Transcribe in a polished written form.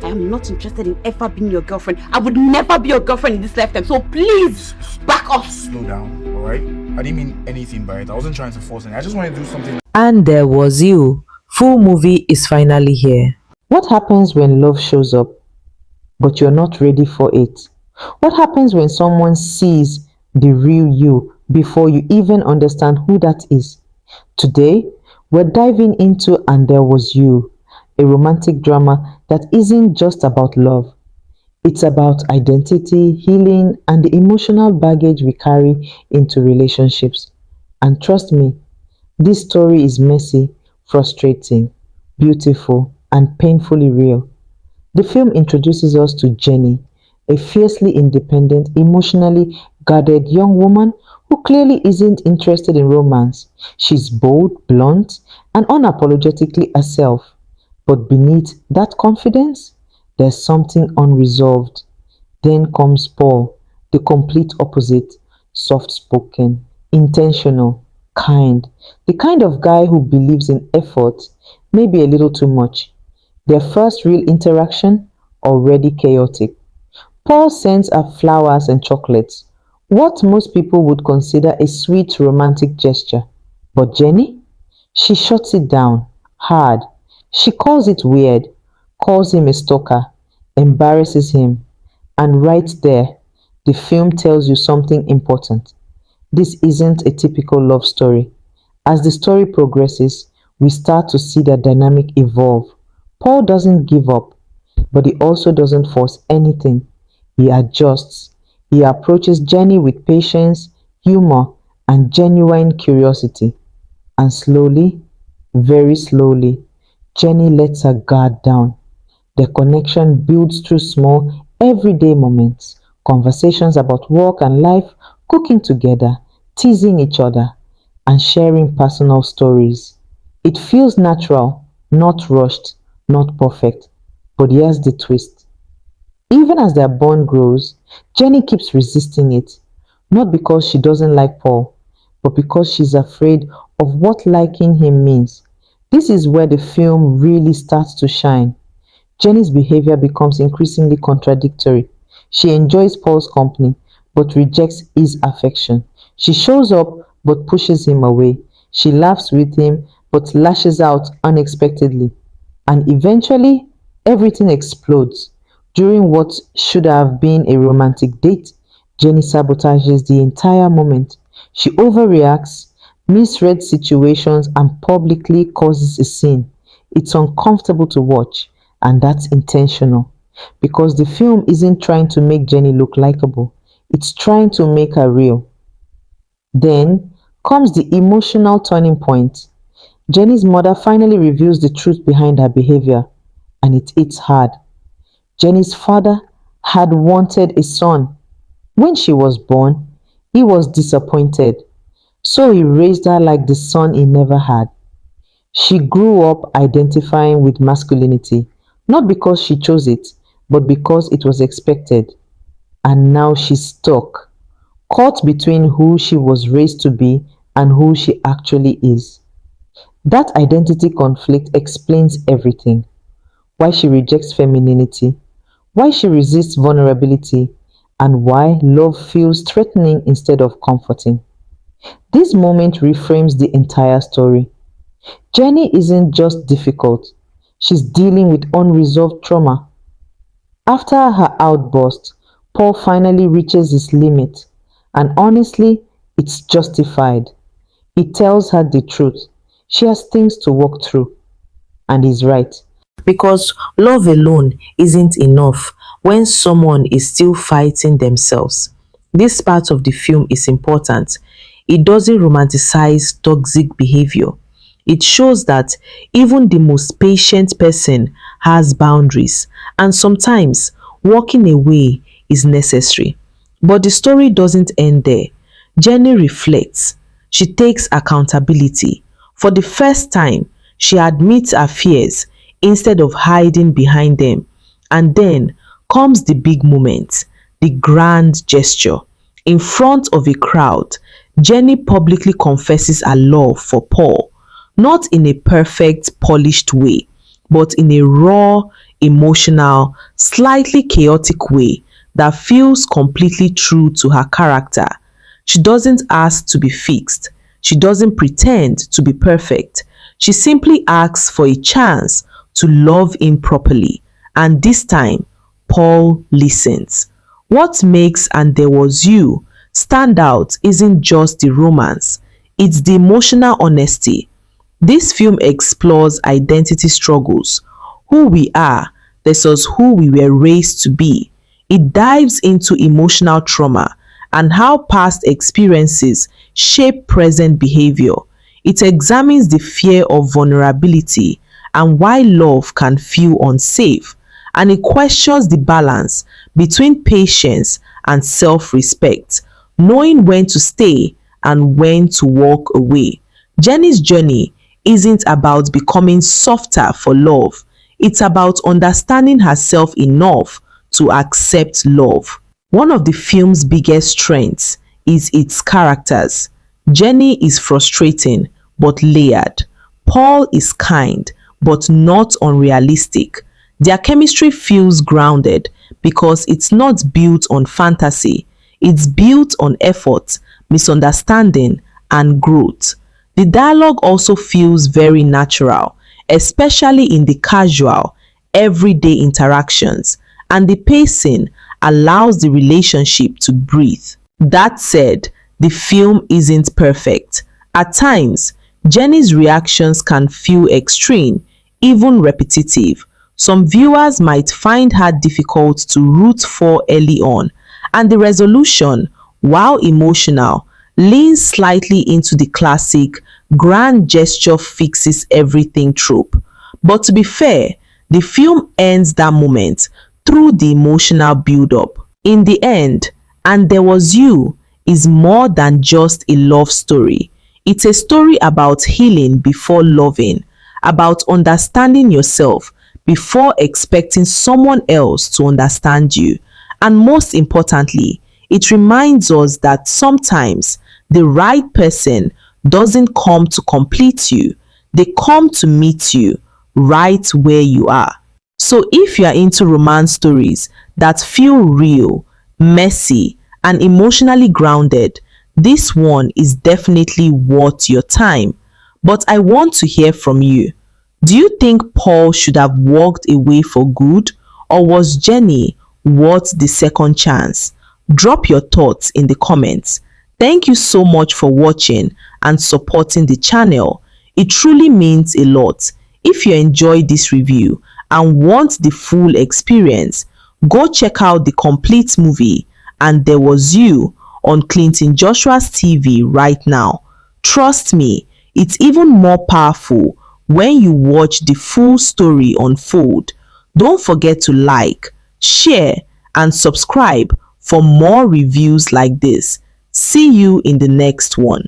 I am not interested in ever being your girlfriend. I would never be your girlfriend in this lifetime. So please, back off. Slow down, alright? I didn't mean anything by it. I wasn't trying to force anything. I just wanted to do something. And there was you. Full movie is finally here. What happens when love shows up, but you're not ready for it? What happens when someone sees the real you before you even understand who that is? Today, we're diving into And There Was You, a romantic drama that isn't just about love. It's about identity, healing, and the emotional baggage we carry into relationships. And trust me, this story is messy, frustrating, beautiful, and painfully real. The film introduces us to Jenny, a fiercely independent, emotionally guarded young woman who clearly isn't interested in romance. She's bold, blunt, and unapologetically herself. But beneath that confidence, there's something unresolved. Then comes Paul, the complete opposite, soft-spoken, intentional, kind, the kind of guy who believes in effort, maybe a little too much. Their first real interaction, already chaotic. Paul sends her flowers and chocolates, what most people would consider a sweet romantic gesture. But Jenny? She shuts it down, hard. She calls it weird, calls him a stalker, embarrasses him. And right there, the film tells you something important. This isn't a typical love story. As the story progresses, we start to see the dynamic evolve. Paul doesn't give up, but he also doesn't force anything. He adjusts. He approaches Jenny with patience, humor, and genuine curiosity. And slowly, very slowly, Jenny lets her guard down. The connection builds through small, everyday moments, conversations about work and life, cooking together, teasing each other, and sharing personal stories. It feels natural, not rushed, not perfect. But here's the twist. Even as their bond grows, Jenny keeps resisting it, not because she doesn't like Paul, but because she's afraid of what liking him means. This is where the film really starts to shine. Jenny's behavior becomes increasingly contradictory. She enjoys Paul's company, but rejects his affection. She shows up, but pushes him away. She laughs with him, but lashes out unexpectedly. And eventually, everything explodes. During what should have been a romantic date, Jenny sabotages the entire moment. She overreacts, misreads situations, and publicly causes a scene. It's uncomfortable to watch, and that's intentional. Because the film isn't trying to make Jenny look likable, it's trying to make her real. Then comes the emotional turning point. Jenny's mother finally reveals the truth behind her behavior, and it hits hard. Jenny's father had wanted a son. When she was born, he was disappointed, so he raised her like the son he never had. She grew up identifying with masculinity, not because she chose it, but because it was expected. And now she's stuck, caught between who she was raised to be and who she actually is. That identity conflict explains everything. Why she rejects femininity, why she resists vulnerability, and why love feels threatening instead of comforting. This moment reframes the entire story. Jenny isn't just difficult, she's dealing with unresolved trauma. After her outburst, Paul finally reaches his limit, and honestly, it's justified. He tells her the truth. She has things to work through. And he's right. Because love alone isn't enough when someone is still fighting themselves. This part of the film is important. It doesn't romanticize toxic behavior. It shows that even the most patient person has boundaries, and sometimes walking away is necessary. But the story doesn't end there. Jenny reflects. She takes accountability. For the first time, she admits her fears instead of hiding behind them. And then comes the big moment, the grand gesture. In front of a crowd, Jenny publicly confesses her love for Paul, not in a perfect, polished way, but in a raw, emotional, slightly chaotic way that feels completely true to her character. She doesn't ask to be fixed. She doesn't pretend to be perfect. She simply asks for a chance to love him properly. And this time, Paul listens. What makes And There Was You stand out isn't just the romance, it's the emotional honesty. This film explores identity struggles, who we are versus who we were raised to be. It dives into emotional trauma and how past experiences shape present behavior. It examines the fear of vulnerability and why love can feel unsafe. And it questions the balance between patience and self-respect, knowing when to stay and when to walk away. Jenny's journey isn't about becoming softer for love. It's about understanding herself enough to accept love. One of the film's biggest strengths is its characters. Jenny is frustrating but layered. Paul is kind but not unrealistic. Their chemistry feels grounded because it's not built on fantasy. It's built on effort, misunderstanding, and growth. The dialogue also feels very natural, especially in the casual, everyday interactions, and the pacing allows the relationship to breathe. That said, the film isn't perfect. At times, Jenny's reactions can feel extreme, even repetitive. Some viewers might find her difficult to root for early on, and the resolution, while emotional, leans slightly into the classic grand gesture fixes everything trope. But to be fair, the film ends that moment through the emotional build-up. In the end, And There Was You is more than just a love story. It's a story about healing before loving, about understanding yourself before expecting someone else to understand you. And most importantly, it reminds us that sometimes the right person doesn't come to complete you, they come to meet you right where you are. So if you are into romance stories that feel real, messy, and emotionally grounded, this one is definitely worth your time. But I want to hear from you. Do you think Paul should have walked away for good, or was Jenny worth the second chance? Drop your thoughts in the comments. Thank you so much for watching and supporting the channel. It truly means a lot. If you enjoyed this review and want the full experience, go check out the complete movie And There Was You on Clinton Joshua's TV right now. Trust me, it's even more powerful when you watch the full story unfold. Don't forget to like, share, and subscribe for more reviews like this. See you in the next one.